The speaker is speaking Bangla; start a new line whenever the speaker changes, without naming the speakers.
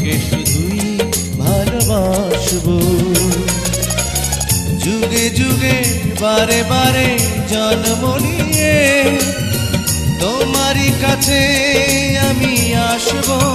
তোমাকে শুধুই ভালোবাসবো। যুগে যুগে বারে বারে জন্ম নিয়ে তোমারই কাছে আমি আসবো।